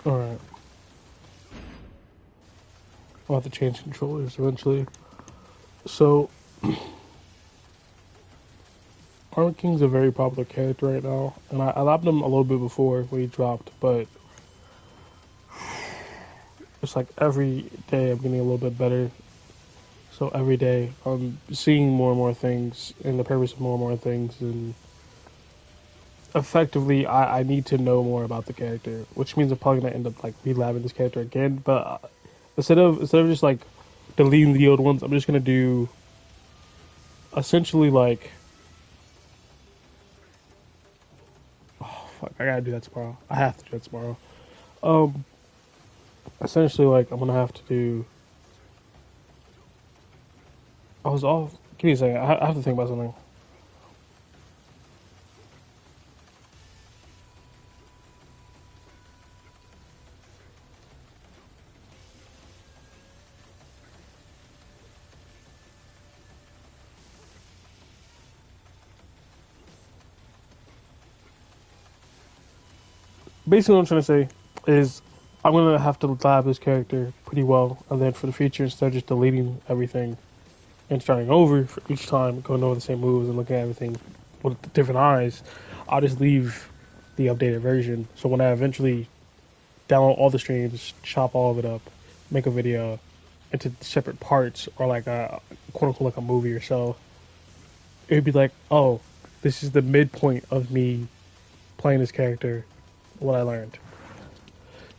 Alright. I'll have to change controllers eventually. So, Armor King's a very popular character right now, and I loved him a little bit before when he dropped, but it's like every day I'm getting a little bit better. So every day I'm seeing more and more things, and the purpose of more and more things, and effectively I need to know more about the character, which means I'm probably gonna end up like relabing this character again. But instead of just like deleting the old ones, I'm just gonna do essentially like, oh fuck, I gotta do that tomorrow. I have to do that tomorrow. Um, essentially like I'm gonna have to do. I was off. Give me a second. I have to think about something. Basically, what I'm trying to say is I'm gonna have to lab this character pretty well, and then for the future, instead of just deleting everything and starting over for each time, going over the same moves and looking at everything with different eyes, I'll just leave the updated version. So when I eventually download all the streams, chop all of it up, make a video into separate parts, or like a quote unquote like a movie or so, it would be like, oh, this is the midpoint of me playing this character, what I learned.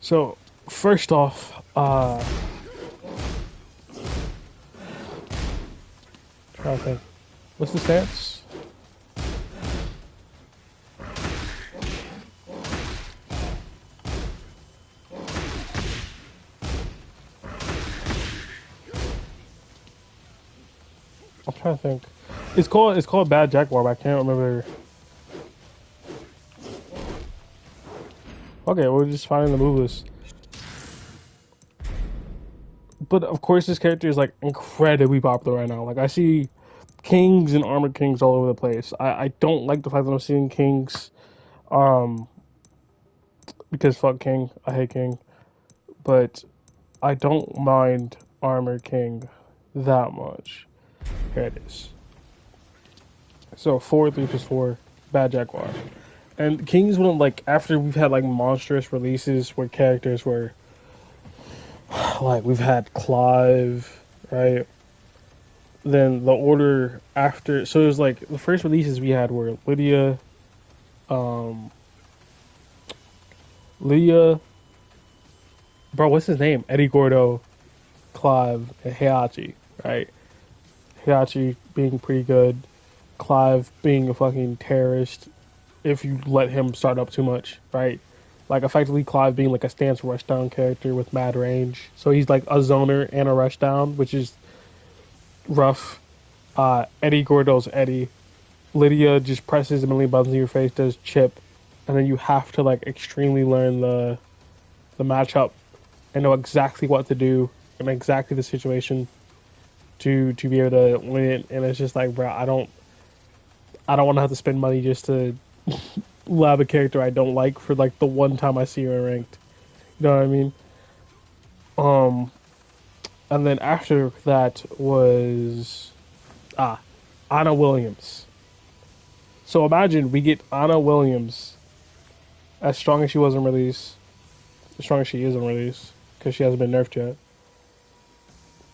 So first off, trying to think, what's the stats? I'm trying to think. It's called Bad Jaguar, but I can't remember. Okay, we're just finding the move list. But of course, this character is like incredibly popular right now. Like I see kings and armor kings all over the place. I don't like the fact that I'm seeing kings, um, because fuck king. I hate king, but I don't mind armor king that much. Here it is. So 4 3 plus 4, Bad Jaguar. And King's one of like after we've had like monstrous releases where characters were like we've had Clive, right? Then the order after, so it was like the first releases we had were um, Lydia, bro, what's his name? Eddie Gordo, Clive, and Heihachi, right? Heihachi being pretty good, Clive being a fucking terrorist if you let him start up too much, right? Like effectively Clive being like a stance rushdown character with mad range. So he's like a zoner and a rushdown, which is rough. Eddie Gordo's Eddie. Lydia just presses a million buttons in your face, does chip, and then you have to like extremely learn the matchup and know exactly what to do and exactly the situation to be able to win it. And it's just like, bro, I don't want to have to spend money just to lab a character I don't like for like the one time I see her ranked. You know what I mean? Um, and then after that was Anna Williams. So imagine we get Anna Williams as strong as she was in release, as strong as she is in release, because she hasn't been nerfed yet,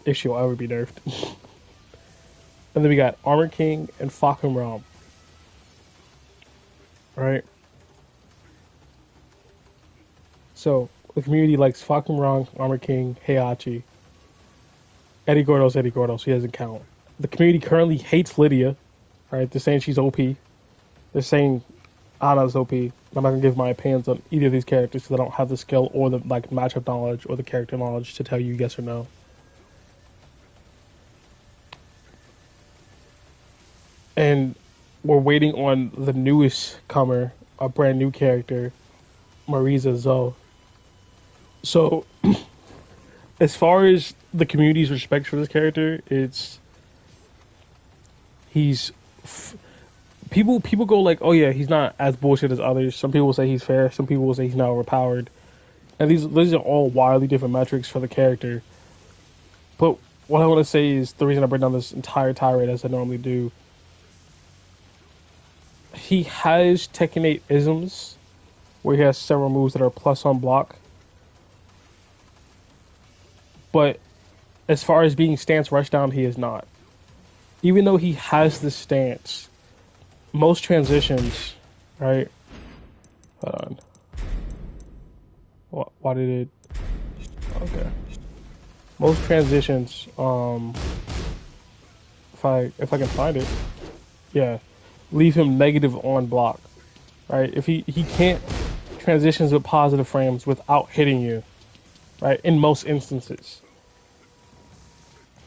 if she'll ever be nerfed. And then we got Armor King and Fakum Realm, right? So the community likes Fakum Realm, Armor King, Heihachi. Eddie Gordo's Eddie Gordo, so he doesn't count. The community currently hates Lydia, right? They're saying she's OP. They're saying Anna's OP. I'm not gonna give my opinions on either of these characters because I don't have the skill or the like matchup knowledge or the character knowledge to tell you yes or no. And we're waiting on the newest comer, a brand new character, Marisa Zoe. So, as far as the community's respect for this character, it's he's people go like, oh yeah, he's not as bullshit as others. Some people will say he's fair. Some people will say he's not overpowered. And these are all wildly different metrics for the character. But what I want to say is the reason I bring down this entire tirade as I normally do. He has Tekken 8 isms where he has several moves that are plus on block. But as far as being stance rushdown, he is not. Even though he has the stance, most transitions, right? Hold on. Why did it? Okay. Most transitions, if I can find it, yeah, leave him negative on block, right? If he can't transitions with positive frames without hitting you, right? In most instances,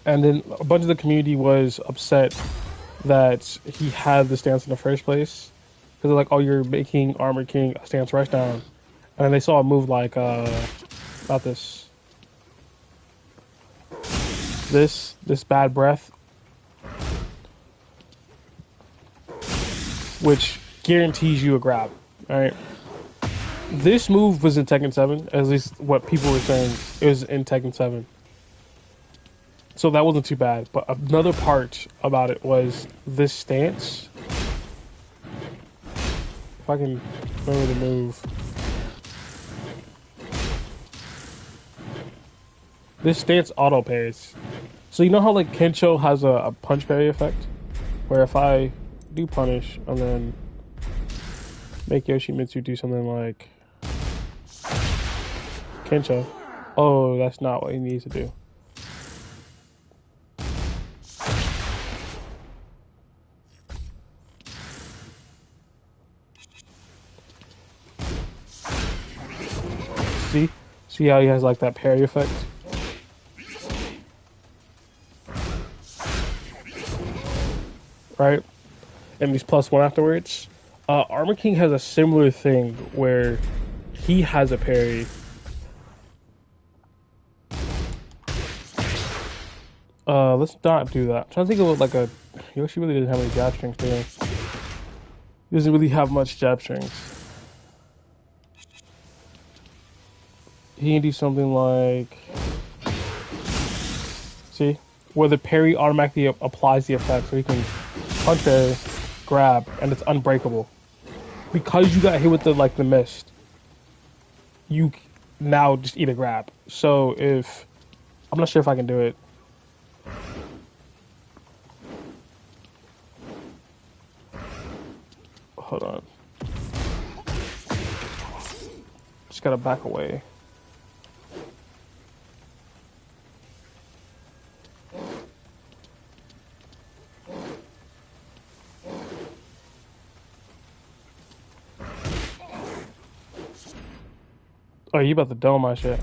and then a bunch of the community was upset that he had the stance in the first place because they're like, "Oh, you're making Armor King a stance rushdown," and then they saw a move like not this bad breath, which guarantees you a grab. All right, this move was in Tekken 7, at least what people were saying. It was in Tekken 7, so that wasn't too bad. But another part about it was this stance. If I can remember the move. This stance auto parries. So you know how like Kencho has a punch parry effect? Where if I do punish and then make Yoshimitsu do something like Kencho. Oh, that's not what he needs to do. See? See how he has like that parry effect? Right? And he's +1 afterwards. Armor King has a similar thing where he has a parry. Let's not do that. I'm trying to think of what like a Yoshi really doesn't have any jab strings, do he? He doesn't really have much jab strings. He can do something like, see, where the parry automatically applies the effect, so he can punch parry, grab, and it's unbreakable. Because you got hit with the mist, you now just eat a grab. So if I'm not sure if I can do it. Hold on. Just gotta back away. Oh, you about to dome my shit.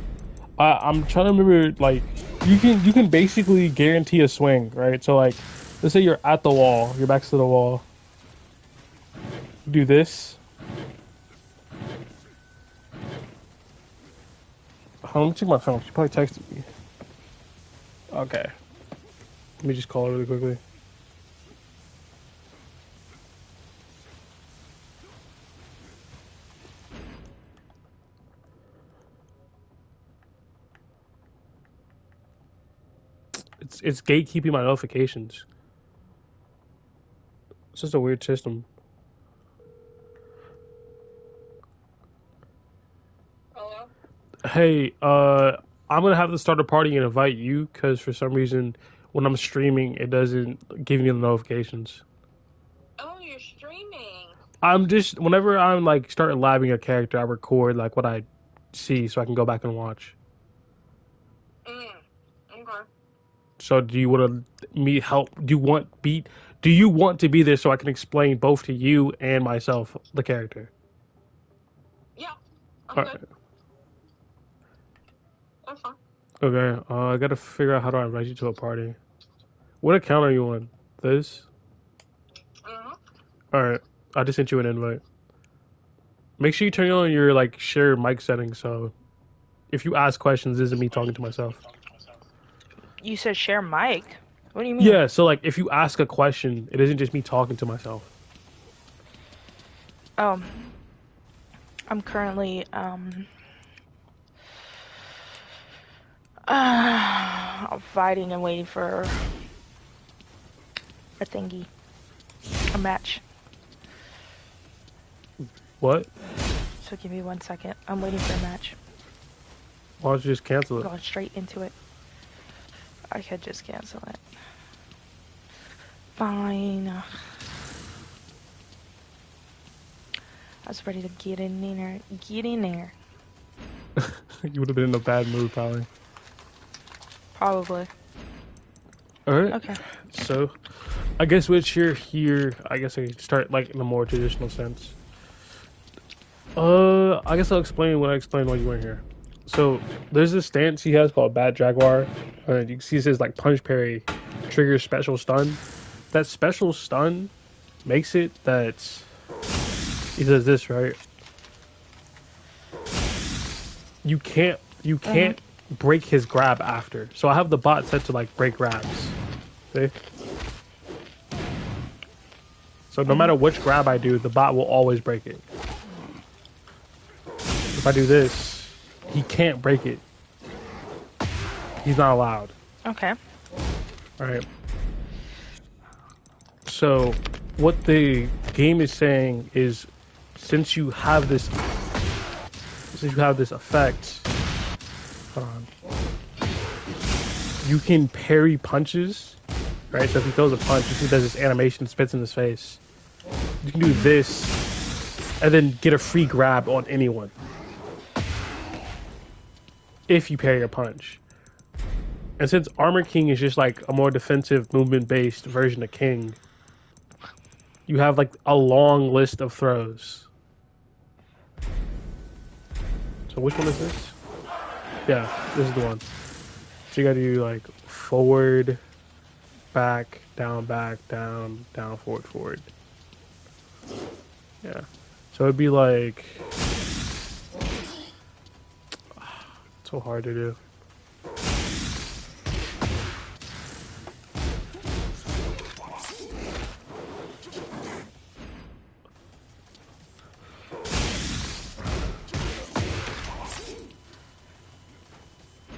I'm trying to remember, like, you can basically guarantee a swing, right? So like, let's say you're at the wall, your back's to the wall. Do this. Let me check my phone. She probably texted me. Okay. Let me just call her really quickly. It's gatekeeping my notifications. It's just a weird system. Hello? Hey, I'm gonna have to start a party and invite you because for some reason when I'm streaming it doesn't give me the notifications. Oh, you're streaming. I'm just whenever I'm like start labbing a character, I record like what I see so I can go back and watch. Okay. So do you want to me help? Do you want to be there so I can explain both to you and myself the character? Yeah, I'm All good. right. That's fine. Okay. I gotta figure out how to invite you to a party. What account are you on? This. Mm-hmm. All right. I just sent you an invite. Make sure you turn on your like share mic settings so if you ask questions, this isn't me talking to myself. You said share mic. What do you mean? Yeah, so like if you ask a question, it isn't just me talking to myself. Oh, I'm currently I'm fighting and waiting for a thingy. A match. What? So give me 1 second. I'm waiting for a match. Why don't you just cancel it? Going straight into it. I could just cancel it. Fine. I was ready to get in there. Get in there. You would have been in a bad mood, probably. Probably. Alright. Okay. So, I guess which you're here, I guess I could start like in a more traditional sense. I guess I'll explain what I explained while you weren't here. So, there's this stance he has called Bad Jaguar. You can see it says like punch parry, trigger special stun. That special stun makes it that he does this, right? You can't break his grab after. So I have the bot set to like break grabs. See? So no matter which grab I do, the bot will always break it. If I do this, he can't break it. He's not allowed. Okay. Alright. So what the game is saying is since you have this effect, hold on, you can parry punches, right? So if he throws a punch, you see there's this animation that spits in his face. You can do this and then get a free grab on anyone if you parry a punch. And since Armor King is just like a more defensive movement-based version of King, you have like a long list of throws. So which one is this? Yeah, this is the one. So you gotta do like forward, back, down, forward, forward. Yeah. So it'd be like... It's so hard to do.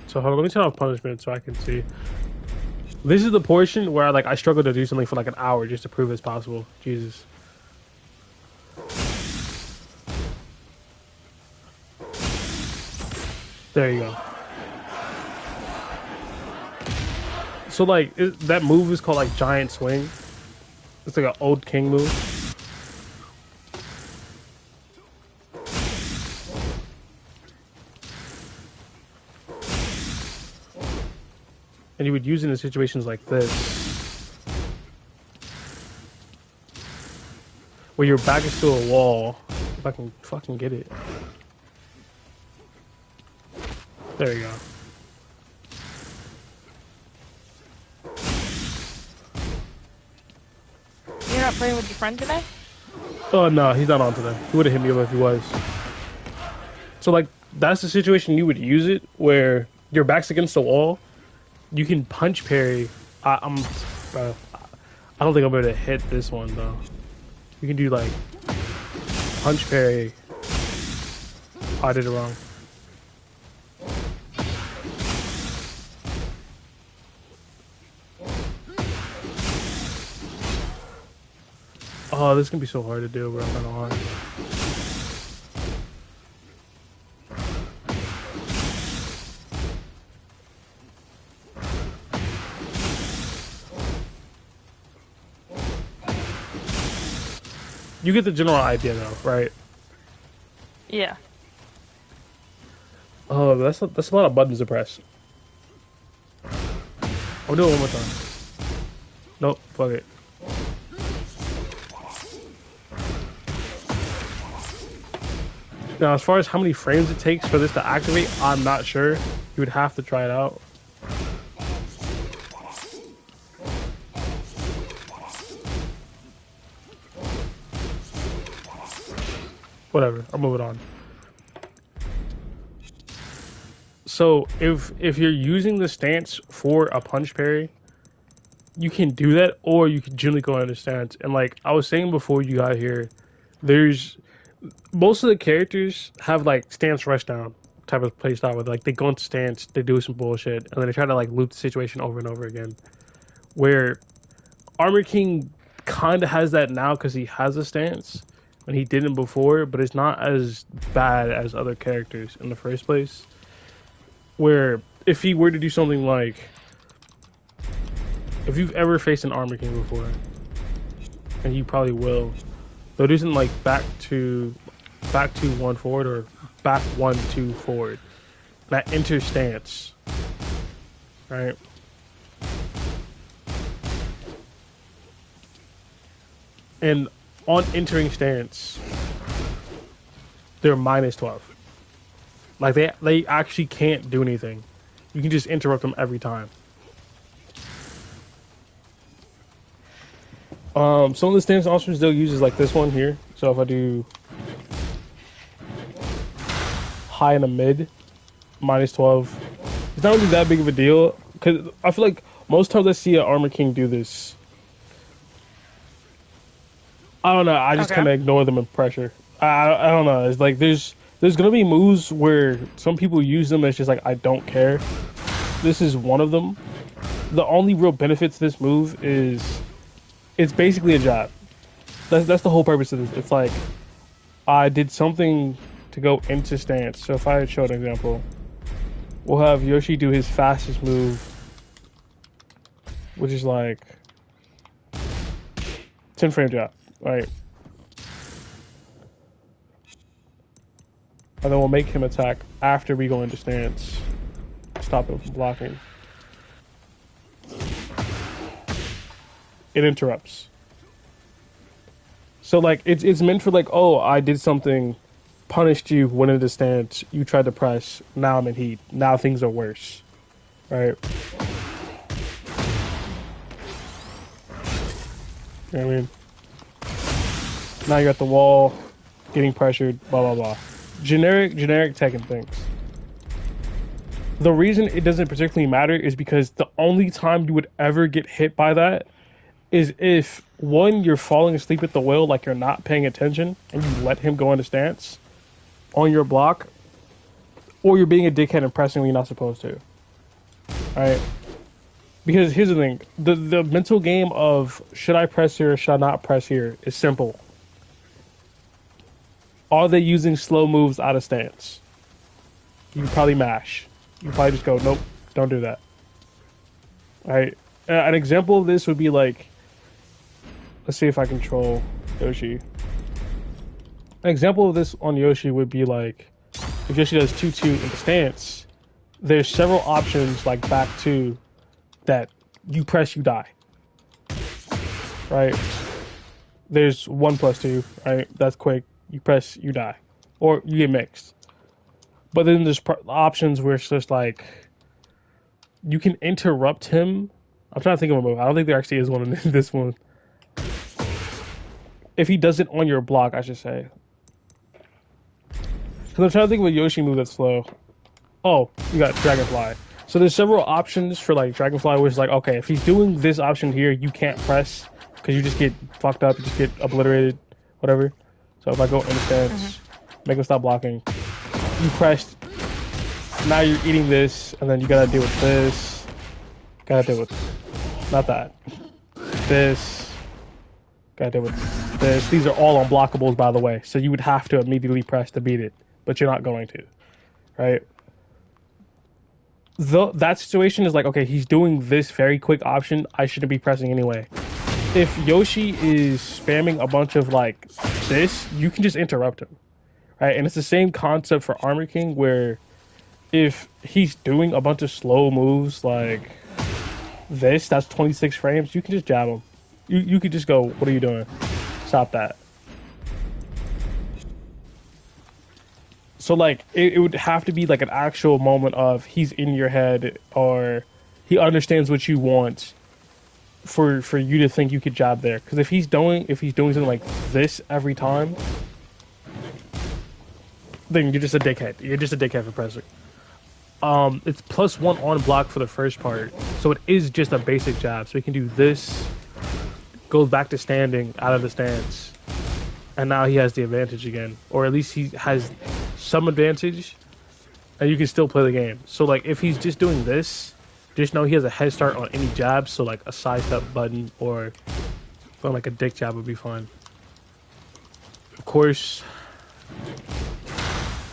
So hold on, let me turn off punishment so I can see. This is the portion where I struggle to do something for like an hour just to prove it's possible. Jesus. There you go. So like that move is called like giant swing. It's like an old King move. And you would use it in situations like this, where your back is to a wall. If I can fucking get it. There you go. You're not playing with your friend today? Oh no, he's not on today. He would have hit me up if he was. So like, that's the situation you would use it, where your back's against the wall. You can punch parry. I don't think I'm able to hit this one though. You can do like punch parry. Oh, I did it wrong. Oh, this can be so hard to do, bro. I'm not gonna lie. You get the general idea though, right? Yeah. Oh, that's a lot of buttons to press. I'll do it one more time. Nope, fuck it. Now, as far as how many frames it takes for this to activate, I'm not sure. You would have to try it out. Whatever, I'll move it on. So if you're using the stance for a punch parry, you can do that, or you can generally go under stance. And like I was saying before you got here, there's most of the characters have like stance rushdown type of play style where like they go into stance, they do some bullshit, and then they try to like loop the situation over and over again. Where Armor King kind of has that now because he has a stance when he didn't before, but it's not as bad as other characters in the first place. Where if he were to do something like, if you've ever faced an Armor King before, and you probably will, they'll do something like back to 1 forward or back 1-2 forward. That enter stance, right? And on entering stance, they're -12. Like they actually can't do anything. You can just interrupt them every time. Some of the stance options they'll use is like this one here. So if I do high and a mid, -12, it's not really that big of a deal because I feel like most times I see an Armor King do this. I don't know. I just kind of ignore them in pressure. I don't know. It's like there's gonna be moves where some people use them. And it's just like I don't care. This is one of them. The only real benefit to this move is it's basically a jab. That's the whole purpose of this. It's like I did something to go into stance. So if I show an example, we'll have Yoshi do his fastest move, which is like 10 frame jab. Right. And then we'll make him attack after we go into stance. Stop him from blocking. It interrupts. So like it's meant for like, oh, I did something, punished you, went into stance, you tried to press, now I'm in heat. Now things are worse. Right? You know what I mean? Now you got the wall, getting pressured, blah, blah, blah. Generic Tekken things. The reason it doesn't particularly matter is because the only time you would ever get hit by that is if, one, you're falling asleep at the wheel, like you're not paying attention, and you let him go into stance on your block, or you're being a dickhead and pressing when you're not supposed to. Alright? Because here's the thing. The mental game of, should I press here or should I not press here, is simple. Are they using slow moves out of stance? You probably mash. You probably just go, nope, don't do that. Alright? An example of this would be like, let's see if I control Yoshi. An example of this on Yoshi would be like, if Yoshi does 2-2 in stance, there's several options like back 2 that you press, you die. Right? There's 1+2, right? That's quick. You press, you die. Or you get mixed. But then there's options where it's just like, you can interrupt him. I'm trying to think of a move. I don't think there actually is one in this one. If he does it on your block, I should say. Because I'm trying to think of a Yoshi move that's slow. Oh, you got Dragonfly. So there's several options for like Dragonfly where it's like, okay, if he's doing this option here, you can't press because you just get fucked up, you just get obliterated, whatever. So if I go into stance, make him stop blocking, you pressed, now you're eating this, and then you gotta deal with this, gotta deal with, not that, this, gotta deal with this. These are all unblockables, by the way, so you would have to immediately press to beat it, but you're not going to, right? That situation is like, okay, he's doing this very quick option, I shouldn't be pressing anyway. If Yoshi is spamming a bunch of like this, you can just interrupt him, right? And it's the same concept for Armor King, where if he's doing a bunch of slow moves like this, that's 26 frames, you can just jab him. You could just go, what are you doing? Stop that. So like it would have to be like an actual moment of he's in your head or he understands what you want for you to think you could jab there. Because if he's doing something like this every time, then you're just a dickhead. You're just a dickhead for pressing. It's +1 on block for the first part, so it is just a basic jab. So he can do this, goes back to standing out of the stance, and now he has the advantage again, or at least he has some advantage. and you can still play the game. So like if he's just doing this, just know he has a head start on any jab. So like a sidestep button or like a dick jab would be fine. Of course,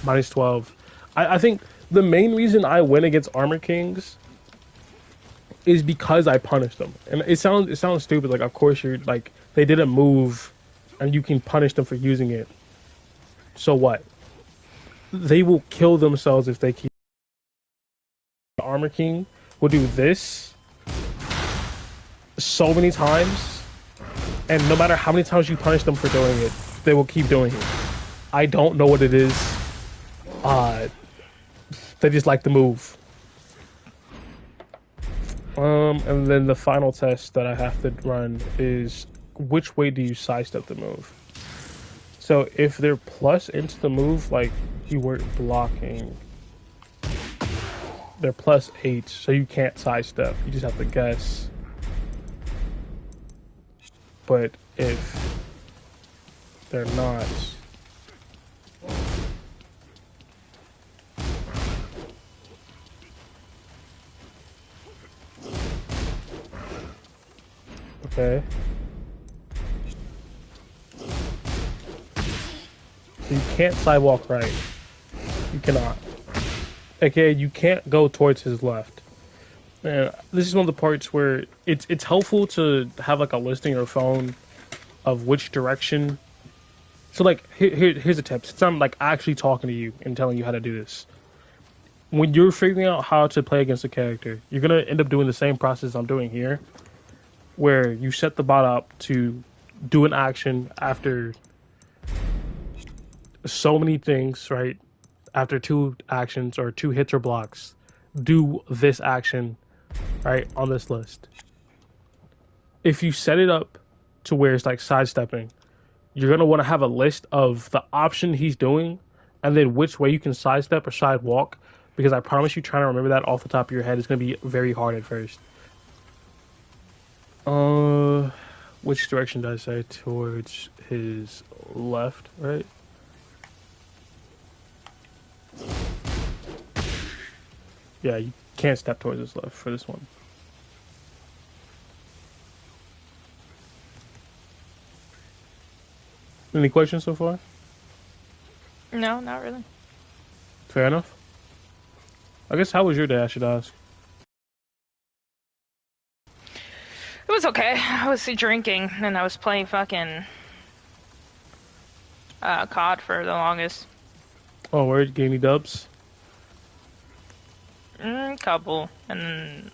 -12. I think the main reason I win against Armor Kings is because I punished them. And it sounds stupid. Like of course you're like they didn't move, and you can punish them for using it. So what? They will kill themselves if they keep. The Armor King will do this so many times, and no matter how many times you punish them for doing it, they will keep doing it. I don't know what it is. They just like the move. And then the final test that I have to run is which way do you sidestep the move? So if they're plus into the move, like you weren't blocking, they're +8, so you can't sidestep. You just have to guess. But if they're not, okay. So you can't sidewalk right. You cannot. Okay, you can't go towards his left. And this is one of the parts where it's helpful to have like a list in your phone of which direction. So like here's a tip. Since I'm like actually talking to you and telling you how to do this, when you're figuring out how to play against a character, you're gonna end up doing the same process I'm doing here, where you set the bot up to do an action after so many things, right? After 2 actions or 2 hits or blocks, do this action, right, on this list. If you set it up to where it's like sidestepping, you're going to want to have a list of the option he's doing and then which way you can sidestep or sidewalk, because I promise you trying to remember that off the top of your head is going to be very hard at first. Which direction did I say? Towards his left, right? Yeah, you can't step towards his left for this one. Any questions so far? No, not really. Fair enough. I guess how was your day, I should ask? It was okay. I was drinking and I was playing fucking COD for the longest. Oh, where did you get any dubs? Couple. And then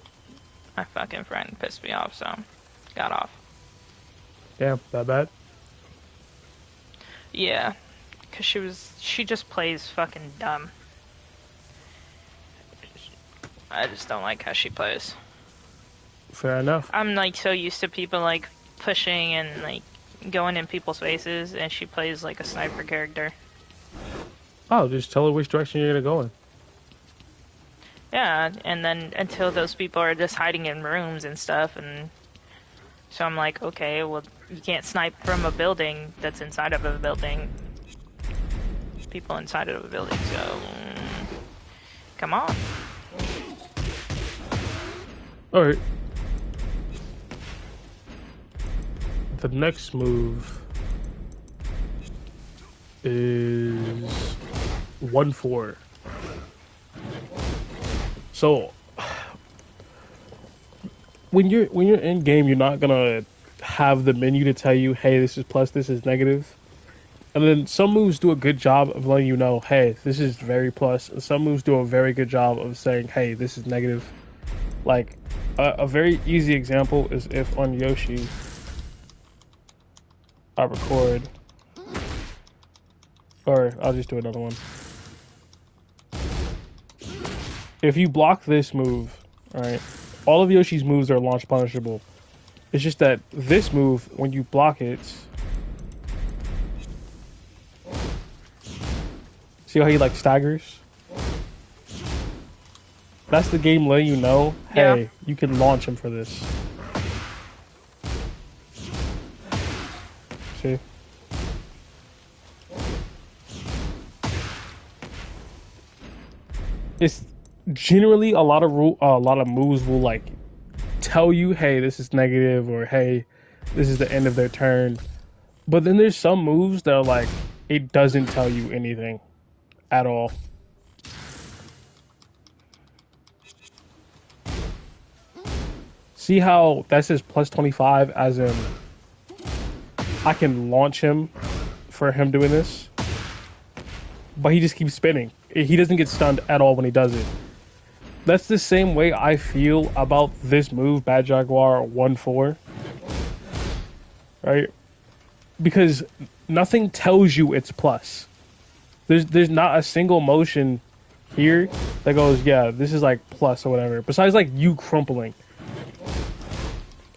my fucking friend pissed me off, so got off. Damn, that bad? Yeah. Cause she just plays fucking dumb. I just don't like how she plays. Fair enough. I'm like so used to people like pushing and like going in people's faces, and she plays like a sniper character. Oh, just tell her which direction you're gonna go in. Yeah, and then until those people are just hiding in rooms and stuff, and so I'm like, okay, well, you can't snipe from a building that's inside of a building. People inside of a building, so come on. Alright. The next move is 1-4. So when you're in game, you're not gonna have the menu to tell you, hey, this is plus, this is negative. And then some moves do a good job of letting you know, hey, this is very plus. And some moves do a very good job of saying, hey, this is negative. Like, a very easy example is if on Yoshi, I record, or I'll just do another one. If you block this move, right, all of Yoshi's moves are launch punishable. It's just that this move, when you block it, see how he like staggers? That's the game letting you know, hey, Yeah. you can launch him for this. See? it's generally a lot of moves will like tell you, hey, this is negative, or hey, this is the end of their turn. But then there's some moves that are like it doesn't tell you anything at all. See how that says plus 25 as in I can launch him for him doing this, but he just keeps spinning. He doesn't get stunned at all when he does it. That's the same way I feel about this move, Bad Jaguar 1-4, right? Because nothing tells you it's plus. There's not a single motion here that goes, yeah, this is like plus or whatever. Besides like you crumpling.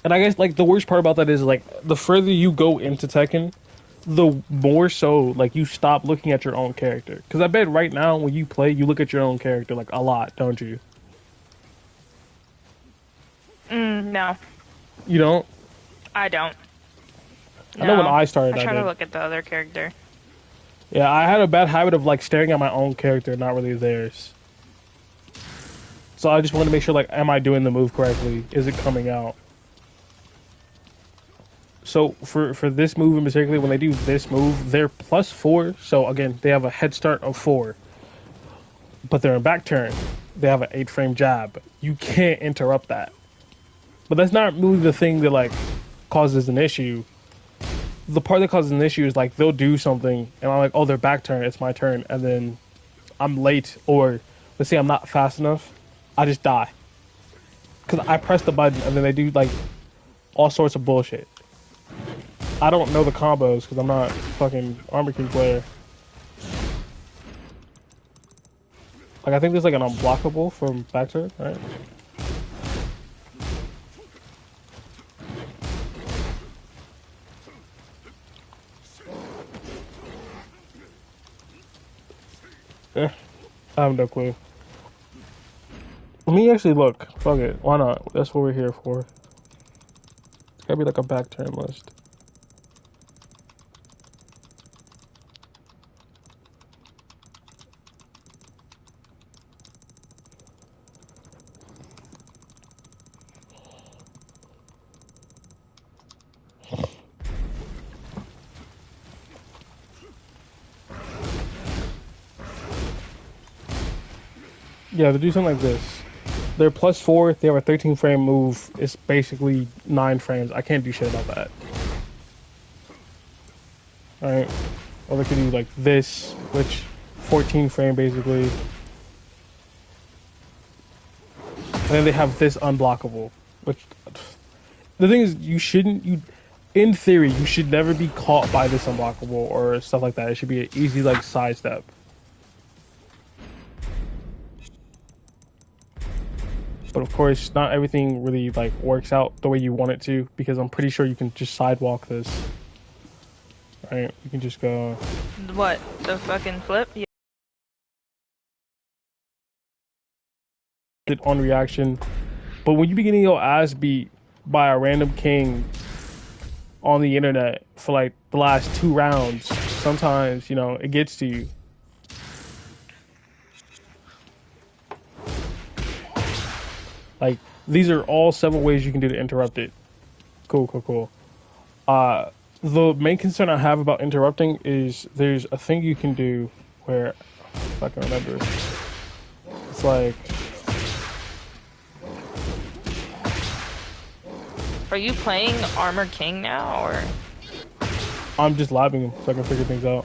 And I guess like the worst part about that is like the further you go into Tekken, the more so like you stop looking at your own character. Because I bet right now when you play, you look at your own character like a lot, don't you? No, You don't? I don't. No. I know when I started, I try did. to look at the other character. Yeah, I had a bad habit of like staring at my own character, not really theirs. So I just wanted to make sure like, am I doing the move correctly? Is it coming out? So for this move in particular, when they do this move, they're +4. So again, they have a head start of 4. But they're in back turn. They have an 8-frame jab. You can't interrupt that. But that's not really the thing that like causes an issue. The part that causes an issue is like they'll do something and I'm like, oh, they're back turn, it's my turn, and then I'm late, or let's say I'm not fast enough, I just die. Because I press the button and then they do like all sorts of bullshit. I don't know the combos because I'm not fucking Armor King player. Like I think there's like an unblockable from back turn, right? I have no clue. Let me actually look. Fuck it. Why not? That's what we're here for. It's gotta be like a back turn list. Yeah, they do something like this. They're +4. They have a 13-frame move. It's basically 9 frames. I can't do shit about that. Alright. Or they could do like this, which 14 frame basically. And then they have this unblockable, which the thing is in theory, you should never be caught by this unblockable or stuff like that. It should be an easy like sidestep. But of course, not everything really like works out the way you want it to, because I'm pretty sure you can just sidewalk this. Right? You can just go. What? The fucking flip? Yeah. It on reaction. But when you be getting your ass beat by a random king on the internet for like the last 2 rounds, sometimes, you know, it gets to you. Like, these are all several ways you can do to interrupt it. Cool, cool, cool. The main concern I have about interrupting is there's a thing you can do where, if I can remember, it's like... Are you playing Armor King now, or? I'm just labbing him so I can figure things out.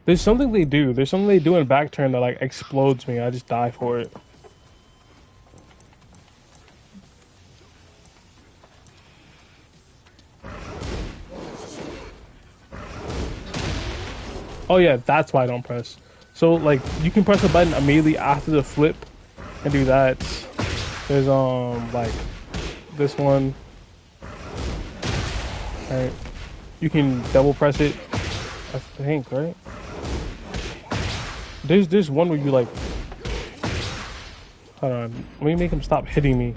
There's something they do. There's something they do in back turn that like explodes me. I just die for it. Oh yeah, that's why I don't press. So like you can press the button immediately after the flip and do that. There's like this one. Alright. You can double press it, I think, right? There's one where you like, hold on, let me make him stop hitting me.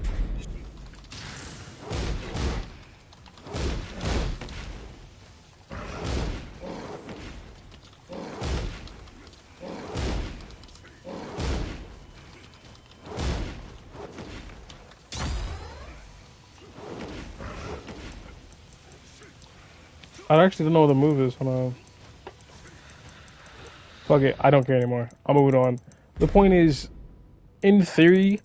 I actually don't know what the move is. Hold on. Fuck it. I don't care anymore. I'm moving on. The point is, in theory,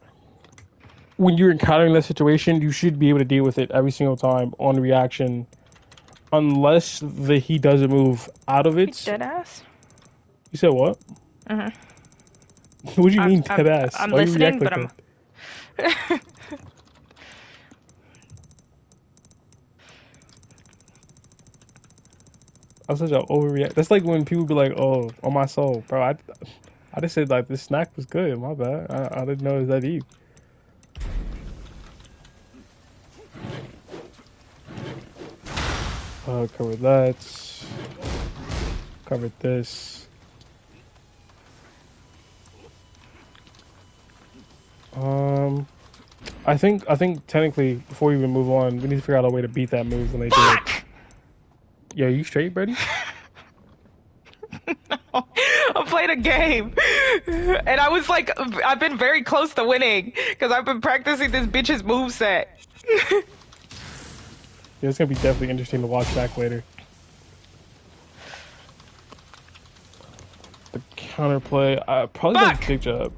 when you're encountering that situation, you should be able to deal with it every single time on reaction, unless he doesn't move out of You it. dead ass. You said what? Mhm. What do you I'm mean I'm dead ass? I'm Why you react listening, like but I'm. that? I'm such an overreact. That's like when people be like, "Oh, on my soul, bro." I just said like this snack was good. My bad. I didn't know it was that deep. Covered that. Covered this. Um, I think technically before we even move on, we need to figure out a way to beat that move when they do it. Fuck! Yo, you straight, Brady? I played a game, and I was like, I've been very close to winning because I've been practicing this bitch's moveset. Yeah, it's gonna be definitely interesting to watch back later. The counterplay, probably does a Fuck! big job.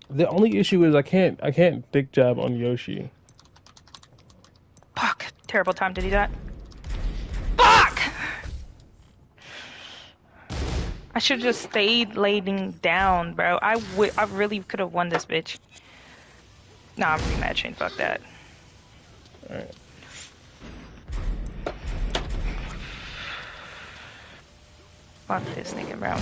The only issue is I can't dick jab on Yoshi. Fuck! Terrible time to do that. Fuck! I should have just stayed laying down, bro. I really could have won this bitch. Nah, I'm rematching. Fuck that. Alright. Fuck this nigga, bro.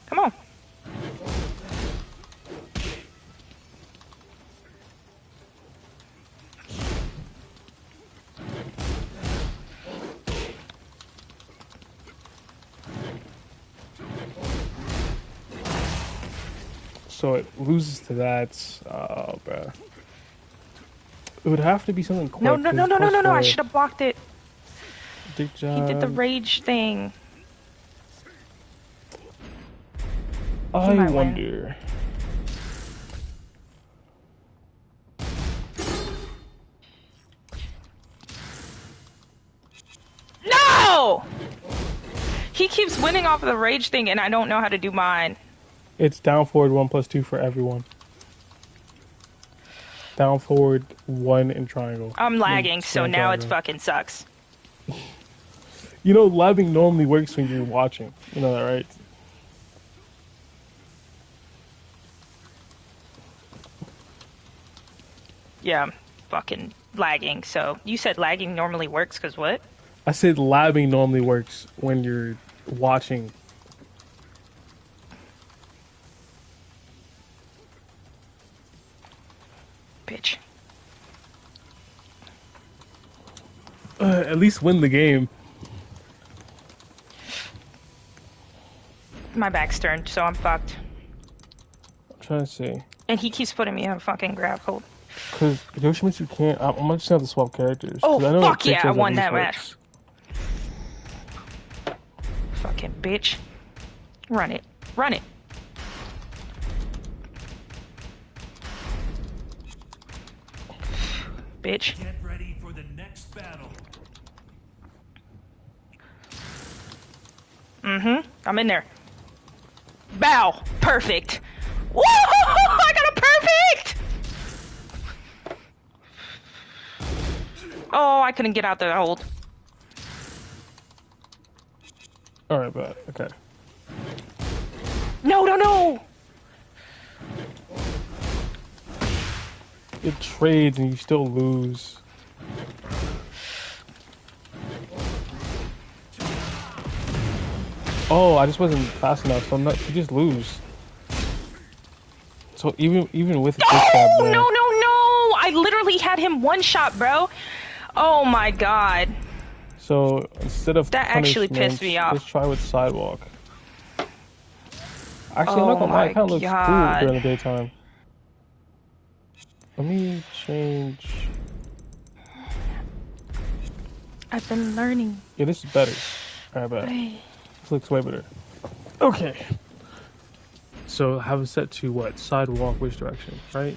Come on. So it loses to that. Oh, bro. It would have to be something quick. No, no, no, no, no, no, no. I should have blocked it. Dick He did the jab. rage thing. I might win. wonder. No! He keeps winning off of the rage thing, and I don't know how to do mine. It's down forward 1+2 for everyone. Down forward 1 in triangle. I'm lagging, so square now it triangle. fucking sucks. You know, lagging normally works when you're watching. You know that, right? Yeah, I'm fucking lagging. So you said lagging normally works because what? I said labbing normally works when you're watching. Bitch. At least win the game. My back's turned, so I'm fucked. I'm trying to see. And he keeps putting me in a fucking grab hold. Because Yoshimitsu can't. I'm just gonna have to swap characters. Oh, 'Cause I know fuck yeah, I pictures won at that least match. works. Fucking bitch. Run it. Run it. Bitch. Get ready for the next battle. Mm-hmm. I'm in there. Bow. Perfect. Woo! I got a perfect! Oh, I couldn't get out the hold. Alright, but okay. No, no, no! It trades and you still lose. Oh, I just wasn't fast enough, so you just lose. So even with this Oh, jab no, there, no, no! I literally had him one shot, bro. Oh my god. so instead of That actually punishments, pissed me off. let's try with sidewalk. Actually, I'm Oh not gonna lie, my it kind of looks cool God. during the daytime. Let me change. I've been learning. Yeah, this is better. Alright, bet. This looks way better. Okay. So have it set to what? Sidewalk, which direction, right?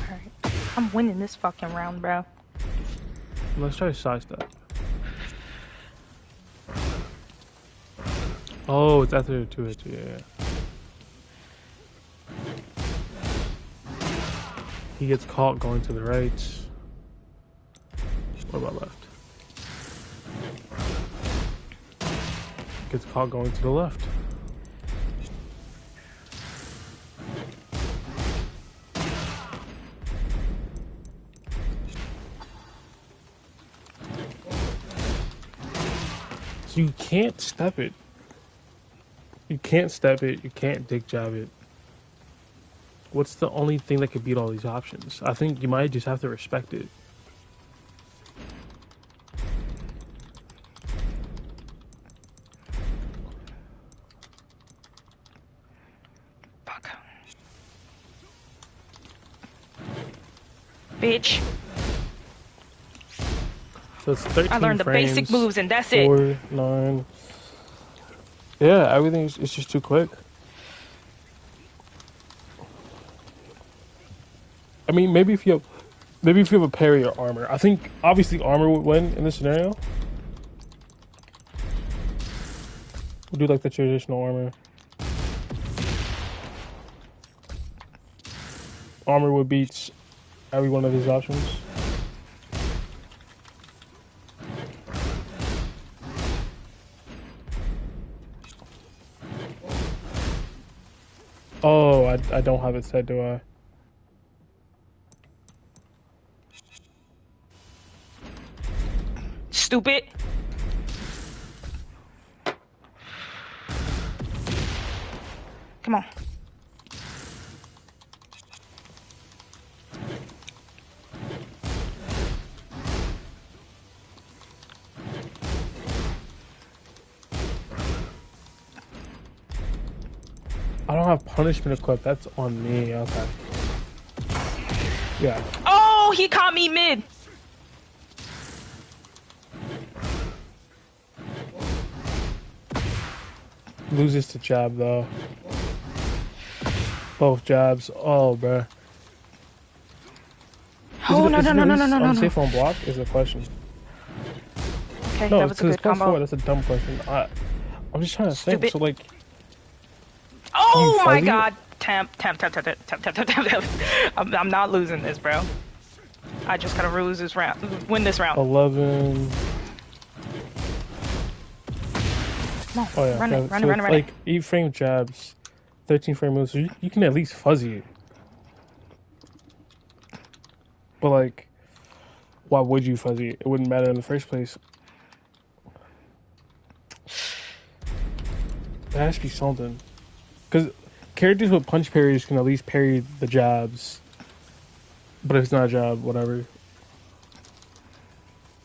Alright. I'm winning this fucking round, bro. Let's try side step. Oh, it's after 2 hits, yeah. He gets caught going to the right. What about left? Gets caught going to the left. So you can't step it. You can't step it. You can't dick jab it. What's the only thing that could beat all these options? I think you might just have to respect it. Fuck. Bitch. So it's 13 I learned the frames, basic moves and that's 4, it. 9. Yeah, everything's it's just too quick. I mean, maybe if you have a parry or armor. I think obviously armor would win in this scenario. We'll do like the traditional armor. Armor would beat every one of these options. Oh, I don't have it set, do I? Stupid. Come on. I don't have punishment equipped. That's on me. Okay. Yeah. Oh, he caught me mid. Loses to jab though. Both jabs. Oh, bruh. Oh, no. Unsafe on block is the question. Okay, No, that it's was a because good it's plus combo. 4. That's a dumb question. I'm just trying to think. Stupid. So like, Oh you my fuzzy? god. Temp. I'm not losing this, bro. I just gotta lose this round. Win this round. 11. Come on, Oh yeah. run yeah. it, run So it, it's run it. like 8 frame jabs, 13 frame moves. So you can at least fuzzy it. But like, why would you fuzzy it? It wouldn't matter in the first place. There has to be something. Because characters with punch parries can at least parry the jabs. But if it's not a jab, whatever.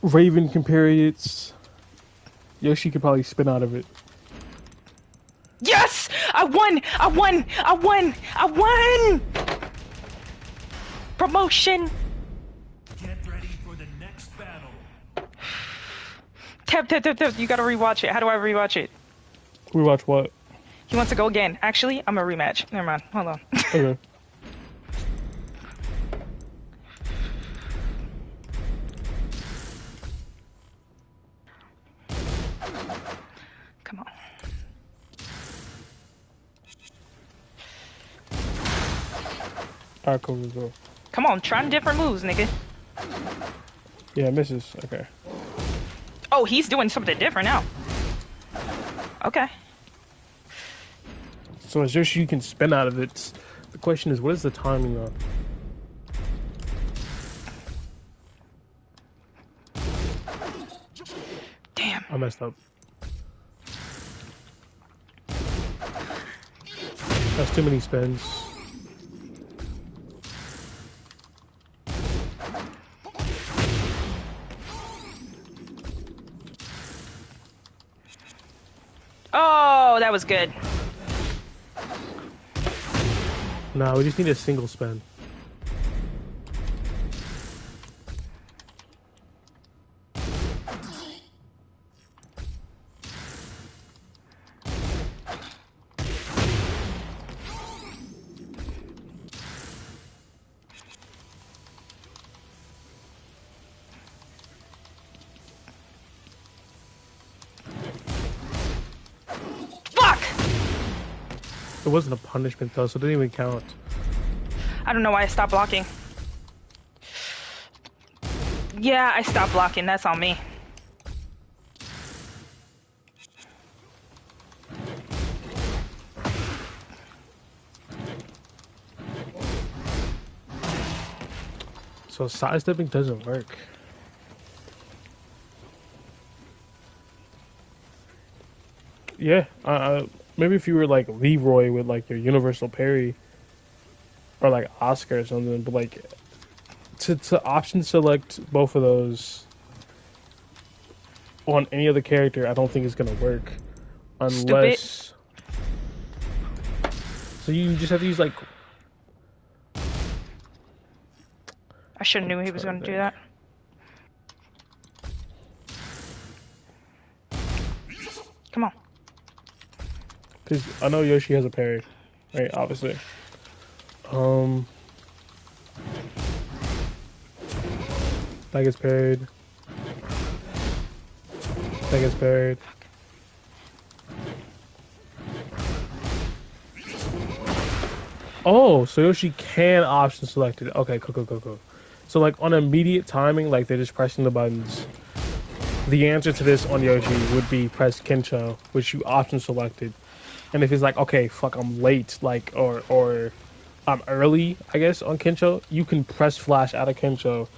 Raven can parry it. Yoshi could probably spin out of it. Yes! I won! Promotion! Get ready for the next battle. Tap. You gotta rewatch it. How do I rewatch it? We watch what? He wants to go again. Actually, I'm a rematch. Never mind. Hold on. Okay. Come on. Alright, cool, go. Come on, try different moves, nigga. Yeah, misses. Okay. Oh, he's doing something different now. Okay. So as Yoshi, you can spin out of it. The question is, what is the timing on? Damn. I messed up. That's too many spins. Oh, that was good. No, we just need a single spin. It wasn't a punishment though, so it didn't even count. I don't know why I stopped blocking. Yeah, I stopped blocking. That's on me. So sidestepping doesn't work. Yeah, maybe if you were like Leroy with like your universal parry, or like Oscar or something, but like to option select both of those on any other character, I don't think it's gonna work Stupid. unless. So you just have to use like. I should have knew he was going to do that. Come on. Because I know Yoshi has a parry, right? Obviously. That gets parried. That gets parried. Oh, so Yoshi can option select it. Okay, cool. So like on immediate timing, like they're just pressing the buttons. The answer to this on Yoshi would be press Kincho, which you option selected. And if it's like, okay, fuck, I'm late, like, or I'm early, I guess, on Kincho, you can press flash out of Kincho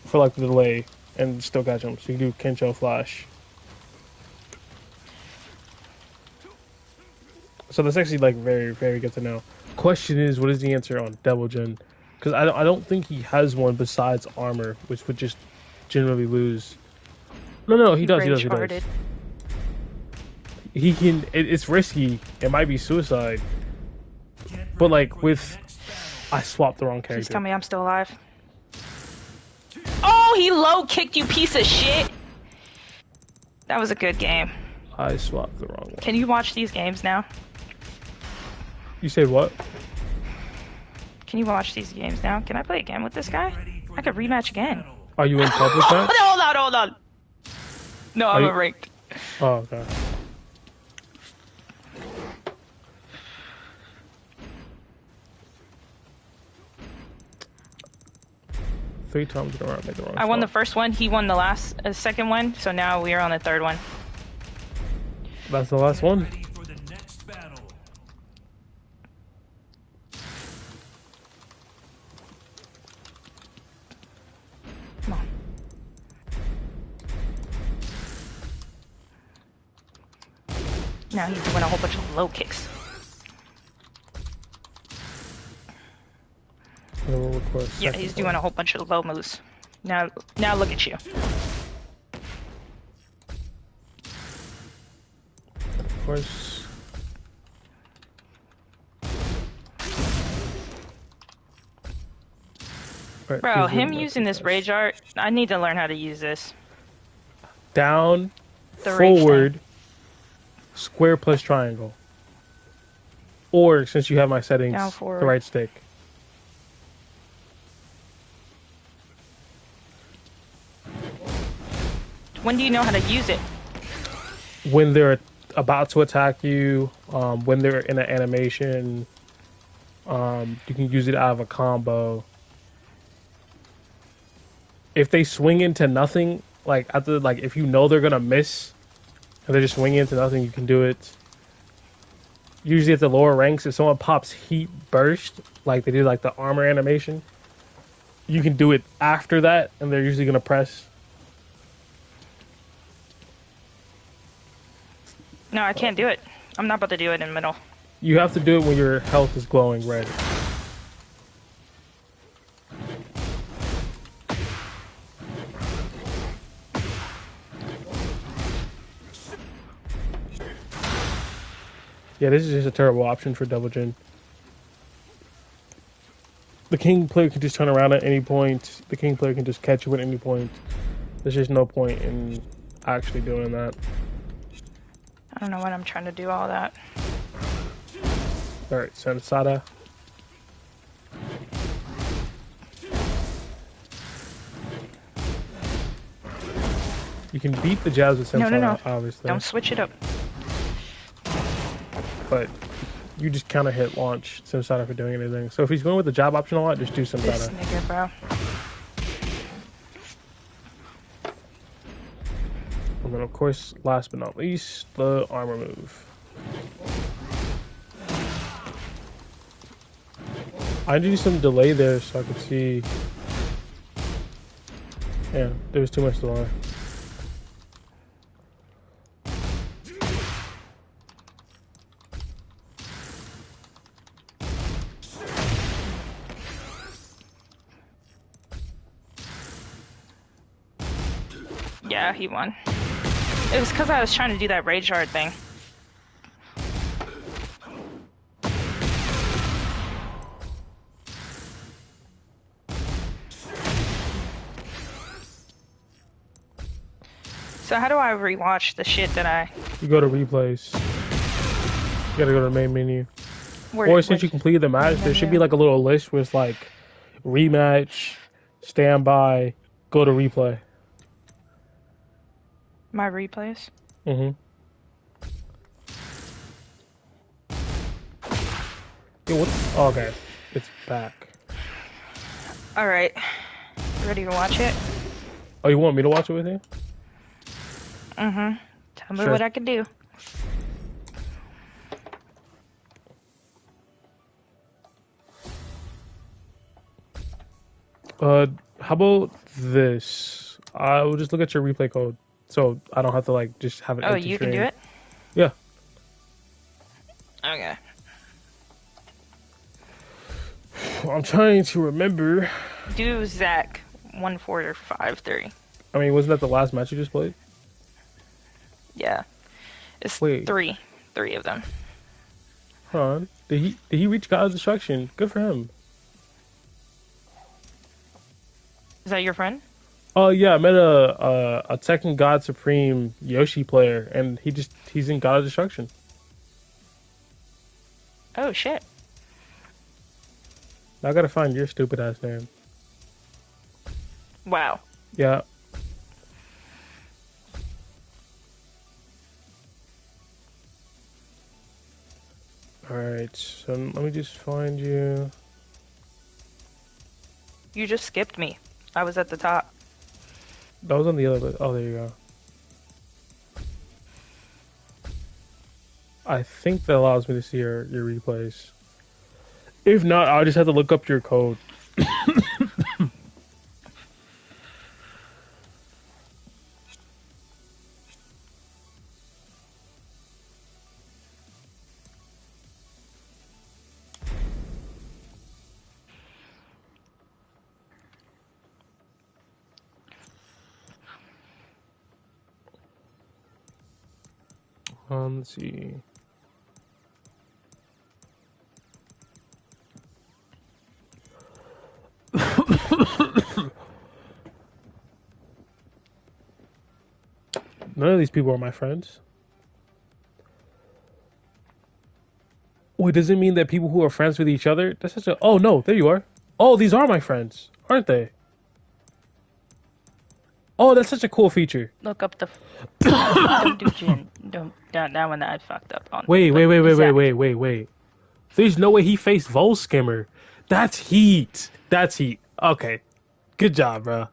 for like the delay and still catch him. So you do Kincho flash. So that's actually like very, very good to know. Question is, what is the answer on Devil Jin? Because I don't think he has one besides armor, which would just generally lose. No, he does. He can. It's risky. It might be suicide. But like with, I swapped the wrong character. Please tell me I'm still alive. Oh, he low kicked, you piece of shit. That was a good game. I swapped the wrong one. Can you watch these games now? You said what? Can you watch these games now? Can I play again with this guy? I could rematch again. Are you in public match? Hold on. No, I'm a ranked. Oh, okay. Three times in a row, I made the wrong I won the spot. first one. He won the second one. So now we are on the third one. That's the last one. Ready for the next battle. Come on. Now he's doing a whole bunch of low kicks. Yeah, he's doing a whole bunch of low moves. Now look at you. Of course. Right, Bro, him using this rage art, I need to learn how to use this. Down, The rage forward, square plus triangle. Or, since you have my settings, Down, the forward. right stick. When do you know how to use it? When they're about to attack you, when they're in an animation, you can use it out of a combo. If they swing into nothing, like after, like if you know they're gonna miss, and they're just swinging into nothing, you can do it. Usually at the lower ranks, if someone pops heat burst, like they do like the armor animation, you can do it after that, and they're usually gonna press. No, I can't do it. I'm not about to do it in the middle. You have to do it when your health is glowing red. Yeah, this is just a terrible option for Double Jin. The King player can just turn around at any point. The King player can just catch you at any point. There's just no point in actually doing that. I don't know what I'm trying to do all that. Alright, Sensada. You can beat the jabs with Sensada, No. obviously. Don't switch it up. But you just kind of hit launch instead of doing anything. So if he's going with the jab option a lot, just do some This better. nigga, bro. And then, of course, last but not least, the armor move. I need some delay there so I can see. Yeah, there was too much delay. Yeah, he won. It was because I was trying to do that rage art thing. So how do I rewatch the shit that I... You go to replays. You gotta go to the main menu. Where, Or since you completed the match, there should be like a little list with like rematch, standby, go to replay. My replays? Mm-hmm. Yo, what? Oh, okay, it's back. Alright. Ready to watch it? Oh, you want me to watch it with you? Mm-hmm. Tell me Sure. what I can do. How about this? I will just look at your replay code, so I don't have to like just have it. Oh, empty you can do screen. it? Yeah. Okay. I'm trying to remember. Do Zach 1453. I mean, wasn't that the last match you just played? Yeah. It's Wait. three. Three of them. Hold on. Did he reach God's destruction? Good for him. Is that your friend? Oh yeah, I met a Tekken God Supreme Yoshi player, and he's in God of Destruction. Oh, shit. Now I gotta find your stupid ass name. Wow. Yeah. Alright, so let me just find you. You just skipped me. I was at the top. That was on the other list. Oh, there you go. I think that allows me to see your replays. If not, I'll just have to look up your code. Let's see. None of these people are my friends. Wait, does it mean that people who are friends with each other? That's such a. Oh no, there you are. Oh, these are my friends, aren't they? Oh, that's such a cool feature. Look up the... Don't do Jin. Don't... That one that I fucked up on. Wait. Zach. There's no way he faced Volskimmer. That's heat. That's heat. Okay. Good job, bro.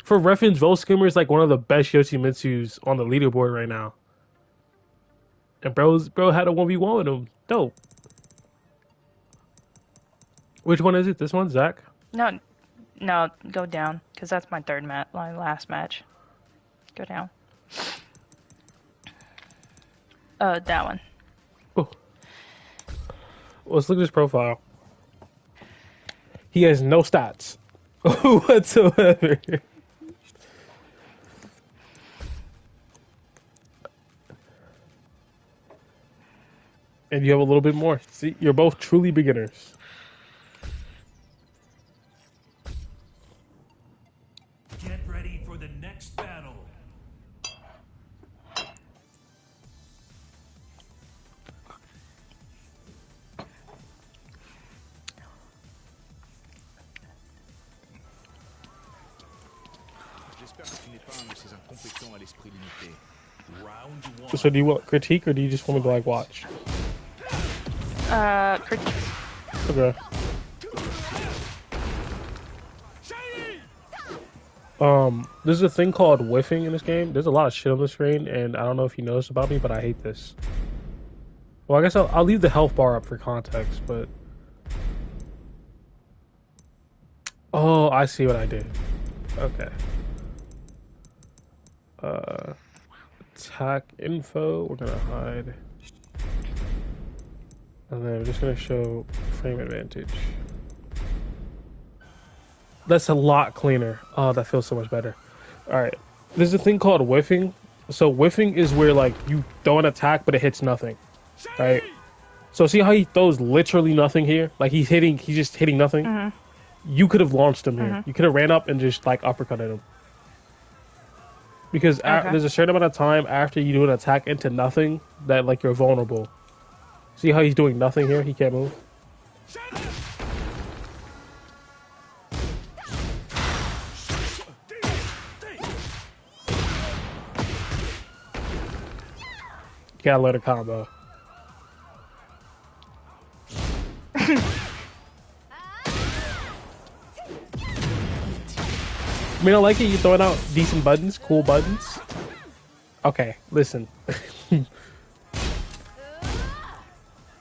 For reference, Volskimmer is like one of the best Yoshimitsus on the leaderboard right now. And bro had a 1v1 with him. Dope. Which one is it? This one, Zach? No, go down. Because that's my third match, my last match. Go down. That one. Oh. Let's look at his profile. He has no stats whatsoever. And you have a little bit more. See, you're both truly beginners. Get ready for the next battle. J'espère que tu n'es pas un de ces incompétents à l'esprit limité. Round one. So do you want critique or do you just want me to like watch? Critiques. Okay. There's a thing called whiffing in this game. There's a lot of shit on the screen, and I don't know if you noticed about me, but I hate this. Well, I guess I'll leave the health bar up for context, but... Oh, I see what I did. Okay. Attack info, we're gonna hide. And then we're just gonna show frame advantage. That's a lot cleaner. Oh, that feels so much better. Alright. There's a thing called whiffing. So whiffing is where like you throw an attack but it hits nothing. Right? So see how he throws literally nothing here? Like he's just hitting nothing? Mm-hmm. You could have launched him here. Mm-hmm. You could have ran up and just like uppercutted him. Because there's a certain amount of time after you do an attack into nothing that like you're vulnerable. See how he's doing nothing here? He can't move. You gotta learn a combo. I mean, I like it. You're throwing out decent buttons, cool buttons. Okay, listen.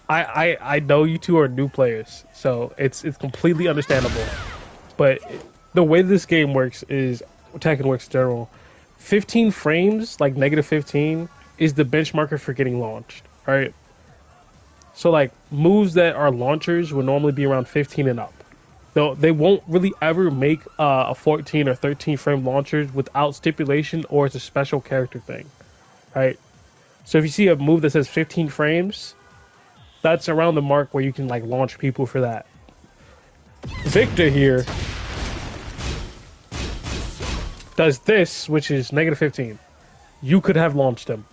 I know you two are new players, so it's completely understandable. But the way this game works is Tekken works in general. 15 frames, like negative 15, is the benchmarker for getting launched. Right. So like moves that are launchers would normally be around 15 and up. Though they won't really ever make a 14 or 13 frame launchers without stipulation or it's a special character thing, right? So if you see a move that says 15 frames, that's around the mark where you can like launch people for that. Victor here does this, which is negative 15. You could have launched him,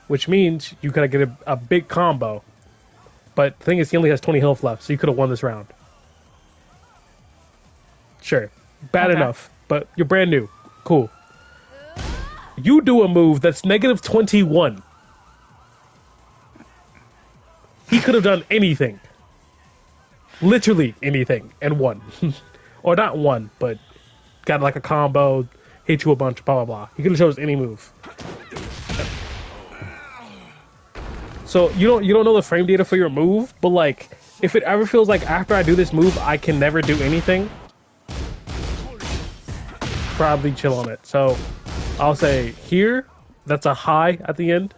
which means you could get a big combo. But the thing is, he only has 20 health left, so you could have won this round. Sure. Bad enough, but you're brand new. Cool. You do a move that's negative 21. He could have done anything. Literally anything, and won. Or not won, but got like a combo, hit you a bunch, blah, blah, blah. He could have chose any move. So you don't know the frame data for your move, but like, if it ever feels like after I do this move, I can never do anything, probably chill on it. So I'll say here, that's a high at the end.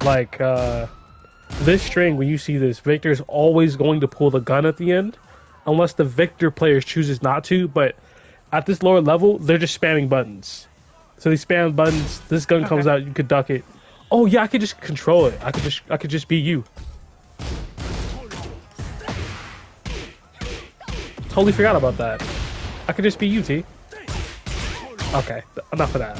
Like this string, when you see this, Victor's always going to pull the gun at the end, unless the Victor player chooses not to. But at this lower level, they're just spamming buttons. So they spam buttons. This gun comes out, you could duck it. Oh yeah, I could just control it. I could just be you. Totally forgot about that. I could just be you, T. Okay, enough of that.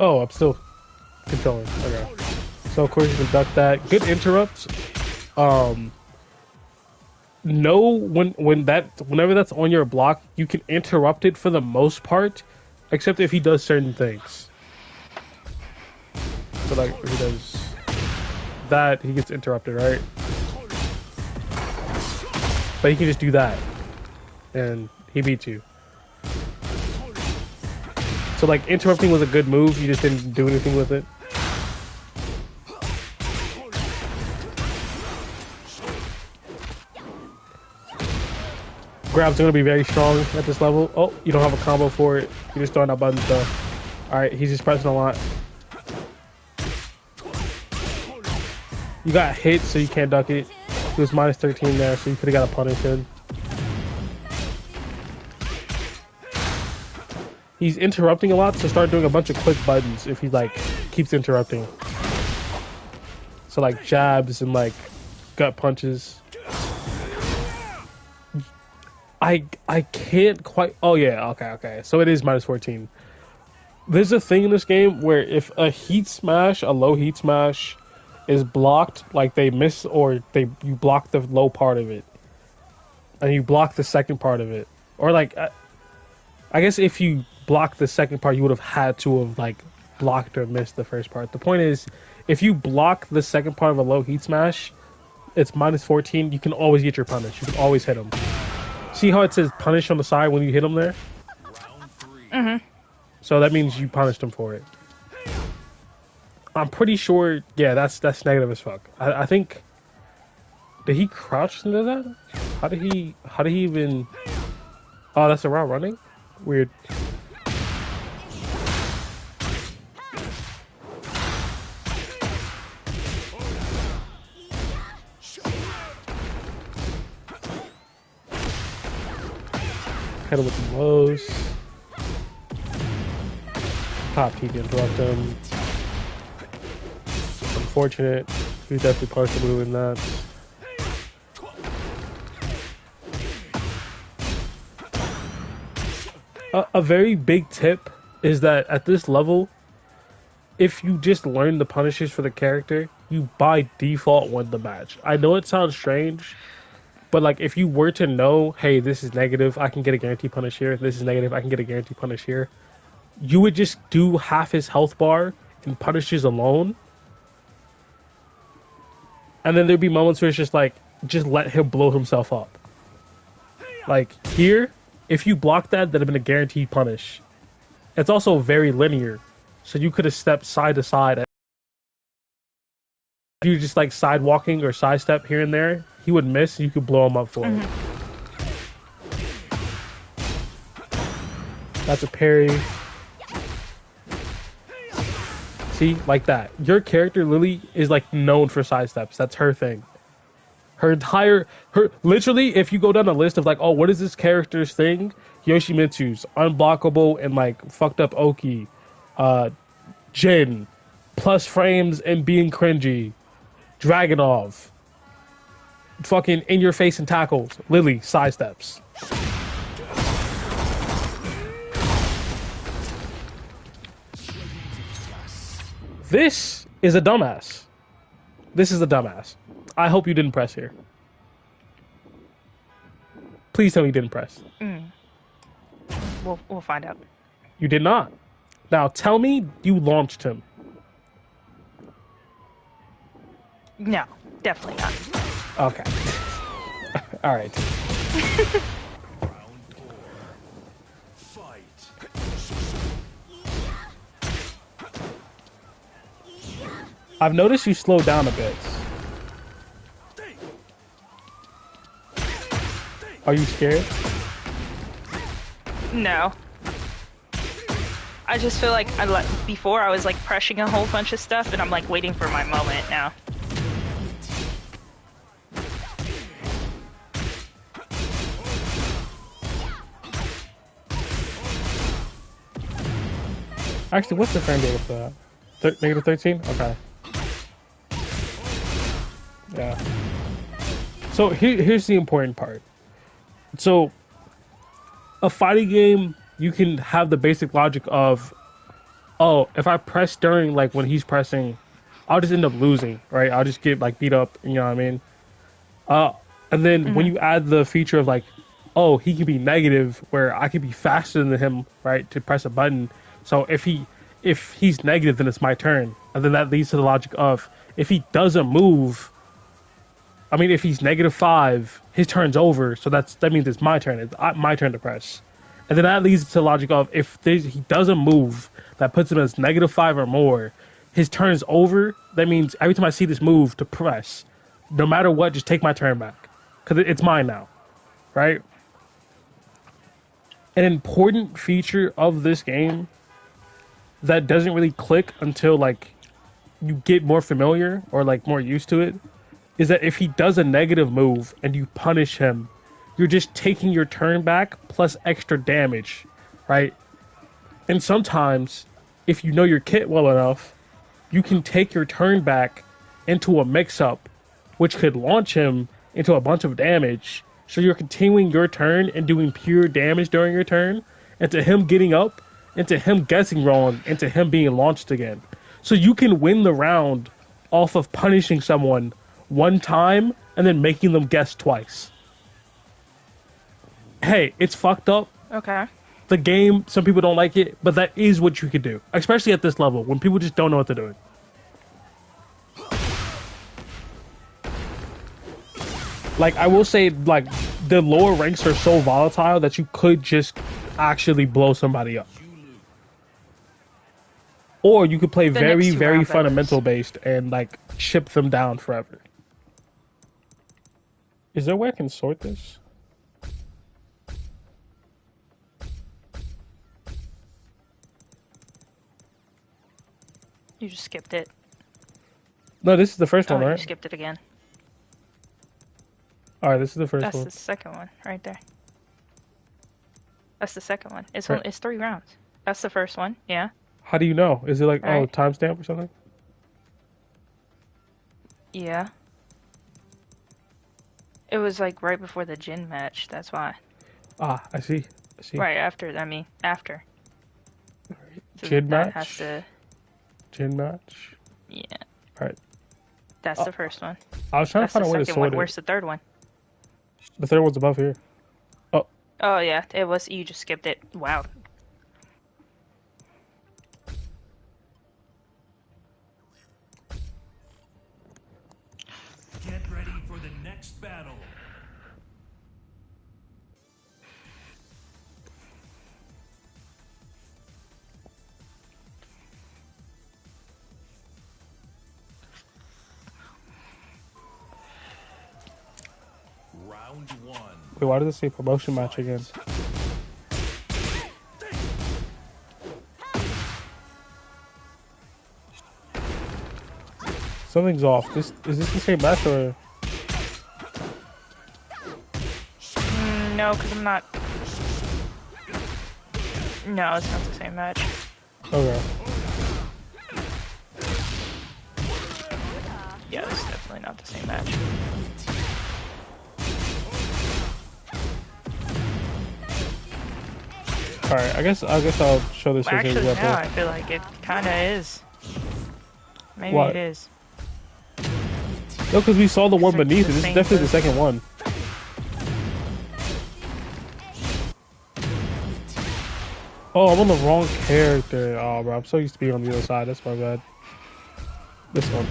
Oh, I'm still controlling. Okay. So of course you can duck that. Good interrupts. Know whenever that's on your block, you can interrupt it for the most part, except if he does certain things. So like if he does that, he gets interrupted, right? But he can just do that, and he beats you. So like interrupting was a good move, you just didn't do anything with it. Grab's gonna be very strong at this level. Oh, you don't have a combo for it. You're just throwing out buttons though. Alright, he's just pressing a lot. You got hit, so you can't duck it. He was minus 13 there, so you could have got a punish in. He's interrupting a lot, so start doing a bunch of quick buttons if he like keeps interrupting. So like jabs and like gut punches. I can't quite. Oh yeah, okay. So it is minus 14. There's a thing in this game where if a heat smash, a low heat smash, is blocked, like they miss or you block the low part of it, and you block the second part of it, or like, I guess if you block the second part, you would have had to have like blocked or missed the first part. The point is, if you block the second part of a low heat smash, it's minus 14. You can always get your punish. You can always hit him. See how it says punish on the side when you hit him there? So that means you punished him for it. I'm pretty sure. Yeah, that's negative as fuck. I think. Did he crouch into that? How did he even? Oh, that's a route running. Weird. Hit him with the lows. Top T to interrupt him. Unfortunate. He's definitely partially doing that. A very big tip is that at this level, if you just learn the punishes for the character, you by default win the match. I know it sounds strange, but like if you were to know, hey, this is negative, I can get a guaranteed punish here. This is negative, I can get a guaranteed punish here. You would just do half his health bar and punishes alone. And then there'd be moments where it's just like, just let him blow himself up. Like here, if you block that, that'd have been a guaranteed punish. It's also very linear, so you could have stepped side to side. If you just like side walking or side step here and there, he would miss. You could blow him up for it. That's a parry. See, like that. Your character Lily is like known for side steps. That's her thing. Literally, if you go down the list of like, oh, what is this character's thing? Yoshimitsu's unblockable and like fucked up Oki, Jin, plus frames and being cringy, Dragonov, fucking in your face and tackles, Lily side steps. This is a dumbass. This is a dumbass. I hope you didn't press here. Please tell me you didn't press. We'll find out. You did not. Now tell me you launched him. No, definitely not. Okay. All right. I've noticed you slow down a bit. Are you scared? No. I just feel like before I was like pressing a whole bunch of stuff and I'm like waiting for my moment now. Actually, what's the frame rate for that? Negative 13? Okay. Yeah. So here's the important part. So, a fighting game, you can have the basic logic of, oh, if I press during, like, when he's pressing, I'll just end up losing, right? I'll just get, like, beat up, you know what I mean? And then when you add the feature of, like, oh, he can be negative, where I can be faster than him, right, to press a button. So if he's negative, then it's my turn. And then that leads to the logic of, if he doesn't move, I mean, if he's -5, his turn's over, so that means it's my turn. It's my turn to press. And then that leads to the logic of, if he doesn't move, that puts him as -5 or more, his turn's over. That means every time I see this move to press, no matter what, just take my turn back. Because it's mine now, right? An important feature of this game that doesn't really click until, like, you get more familiar or, like, more used to it, is that if he does a negative move and you punish him, you're just taking your turn back plus extra damage, right? And sometimes, if you know your kit well enough, you can take your turn back into a mix-up, which could launch him into a bunch of damage. So you're continuing your turn and doing pure damage during your turn, into him getting up, into him guessing wrong, into him being launched again. So you can win the round off of punishing someone one time and then making them guess twice. hey, it's fucked up. Okay. The game, some people don't like it, but that is what you could do, especially at this level when people just don't know what they're doing. Like, I will say, like, the lower ranks are so volatile that you could just actually blow somebody up. Or you could play The very, next two very round fundamental battles. based and, like, chip them down forever. Is there a way I can sort this? You just skipped it. No, this is the first Oh, one, you right? skipped it again. Alright, this is the first That's one. the second one right there. That's the second one. It's Right. it's 3 rounds. That's the first one. Yeah. How do you know? Is it like, All oh, right. timestamp or something? Yeah. It was like right before the gin match. That's why. Ah, I see. I see. Right after. I mean, after. So Gin that match? has to. Gin match? Yeah. Alright. That's the first one. I was trying That's to find the a way to second one. sort it. Where's the third one? The third one's above here. Oh, Oh yeah, it was. You just skipped it. Wow. Get ready for the next battle. Round 1. wait, why does it say promotion match again? Something's off. Is this the same match or? No, because I'm not. No, it's not the same match. Okay. Yeah, it's definitely not the same match. Alright, I guess I'll show this as an Actually, example. no, I feel like it kind of is. Maybe What? it is. No, because we saw the one It's like beneath the it. This is same definitely the person. second one. Oh, I'm on the wrong character. Oh, bro, I'm so used to being on the other side. That's my bad. This one.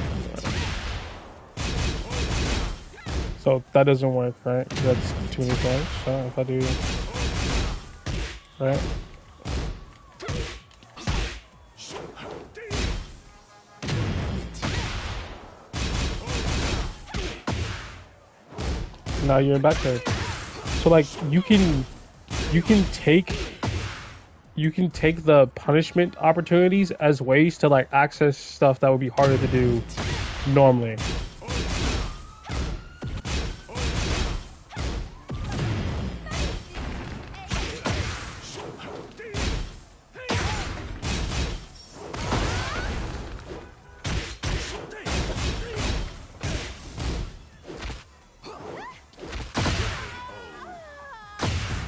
So that doesn't work, right? That's too many times. So if I do, right? Now you're in back there. So like you can take the punishment opportunities as ways to like access stuff that would be harder to do normally.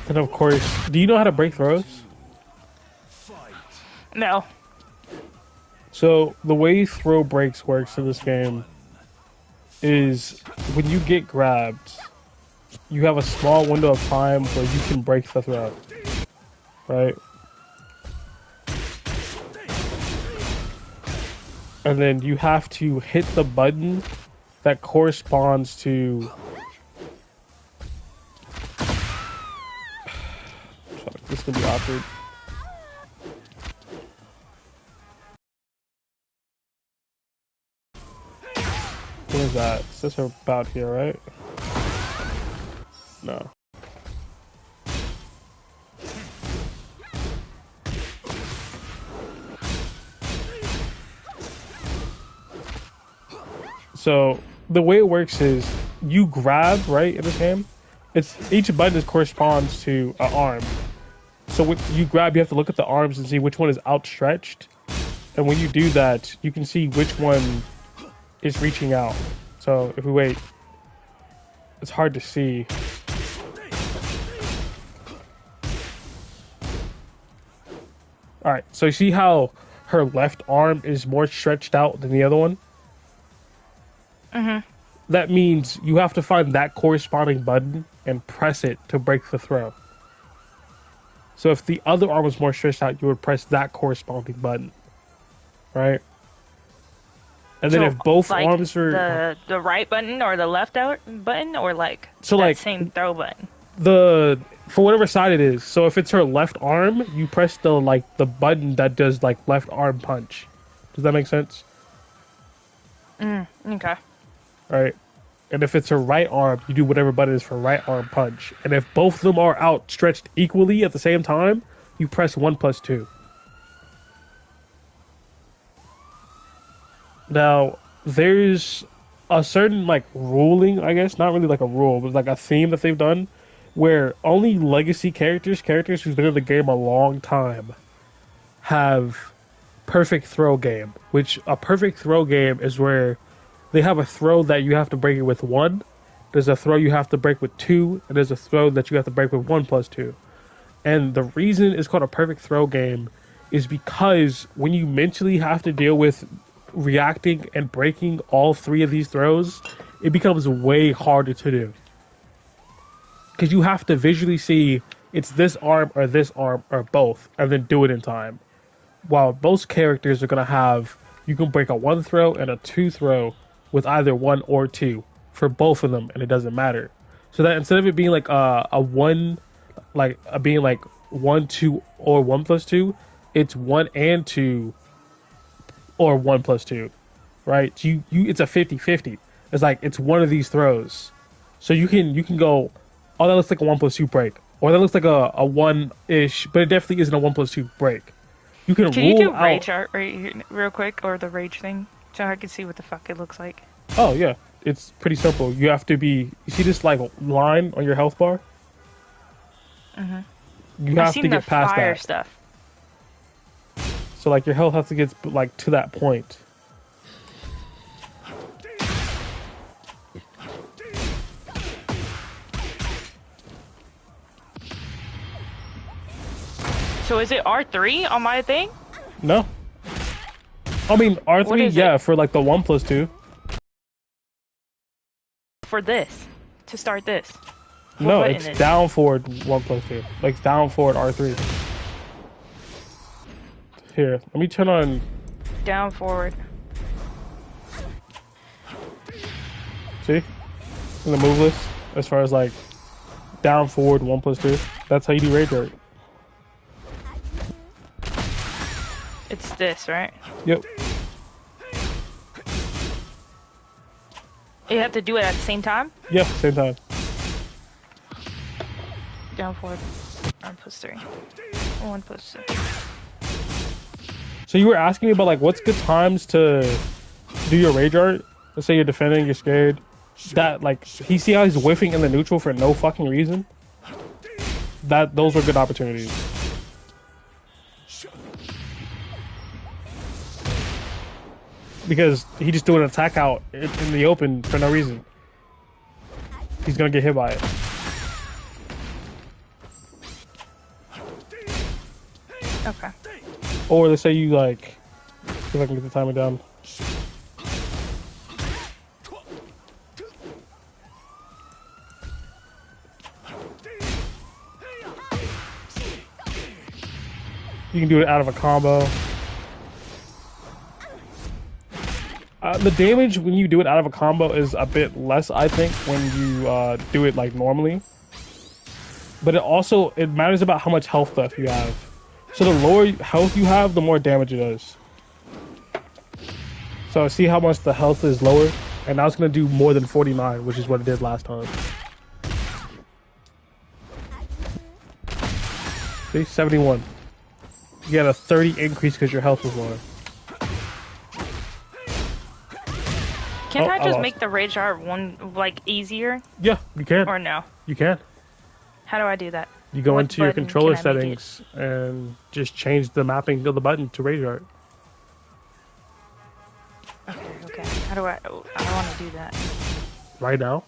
And of course, do you know how to break throws? No. So the way throw breaks works in this game is when you get grabbed, you have a small window of time where you can break the throw, right? And then you have to hit the button that corresponds to. This is gonna be awkward. What is that? It says about here, right? No. So the way it works is you grab, right, in this game. It's each button corresponds to an arm. So when you grab, you have to look at the arms and see which one is outstretched. And when you do that, you can see which one is reaching out. So if we wait, it's hard to see. Alright, so you see how her left arm is more stretched out than the other one? Mm-hmm. That means you have to find that corresponding button and press it to break the throw. So if the other arm was more stretched out, you would press that corresponding button, right? And then So, if both like arms were the right button or the left out button or like so that like same throw button. the for whatever side it is. So if it's her left arm, you press the button that does like left arm punch. Does that make sense? Okay. Right. And if it's her right arm, you do whatever button is for right arm punch. And if both of them are outstretched equally at the same time, you press 1+2. Now, there's a certain like ruling, I guess, not really like a rule, but like a theme that they've done where only legacy characters who've been in the game a long time, have perfect throw game, which a perfect throw game is where they have a throw that you have to break it with 1, there's a throw you have to break with 2, and there's a throw that you have to break with 1+2. And the reason it's called a perfect throw game is because when you mentally have to deal with reacting and breaking all 3 of these throws, it becomes way harder to do. Because you have to visually see it's this arm or both, and then do it in time. While most characters are going to have, you can break a 1 throw and a 2 throw with either 1 or 2 for both of them, and it doesn't matter. So that instead of it being like a 1, like being like 1, 2, or 1+2, it's 1 and 2 or 1+2, right? So you it's a 50-50. It's like it's one of these throws, so you can go, oh, that looks like a 1+2 break, or that looks like a 1-ish, but it definitely isn't a 1+2 break. You can Can rule you do out. rage art right here, real quick, or the rage thing, so I can see what the fuck it looks like? Oh yeah, it's pretty simple. You have to be. You see this like line on your health bar? You I've have seen to the get past fire that. stuff. So like your health has to get like to that point. So is it R3 on my thing? No. I mean What R3, is yeah, it? for like the 1+2. For this, to start this. No, button it's is it? down forward 1+2. Like down forward R3. Here, let me turn on. Down, forward. See, in the move list, as far as like down forward 1+2. That's how you do rage art. It's this, right? Yep. You have to do it at the same time? Yeah, same time. Down, forward. 1+3. 1+2. So you were asking me about like what's good times to do your rage art? Let's say you're defending, you're scared. That like he see how he's whiffing in the neutral for no fucking reason. Those are good opportunities. Because he just doing an attack out in the open for no reason. He's gonna get hit by it. Okay. Or let's say you like, see if I can get the timer down. You can do it out of a combo. The damage when you do it out of a combo is a bit less, I think, when you do it like normally. But it matters about how much health left you have. So the lower health you have, the more damage it does. So see how much the health is lower, and now it's gonna do more than 49, which is what it did last time. See, 71. You get a 30 increase because your health was lower. Can't Oh, I I just lost. make the rage art one like easier Yeah, you can. or no? You can. How do I do that? You go What into your button controller can I make it? settings and just change the mapping of the button to rage art. Okay. How do I? Oh, I want to do that. Right now.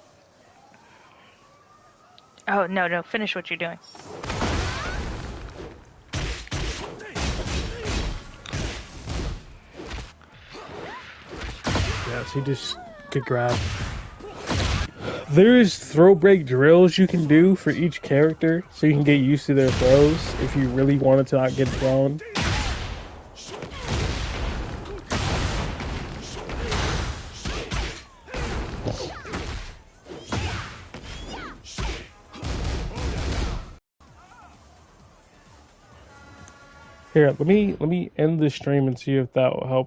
Oh no! Finish what you're doing. Yeah, so you just could grab. There's throw break drills you can do for each character, so you can get used to their throws if you really wanted to not get thrown. Here, let me end the stream and see if that will help.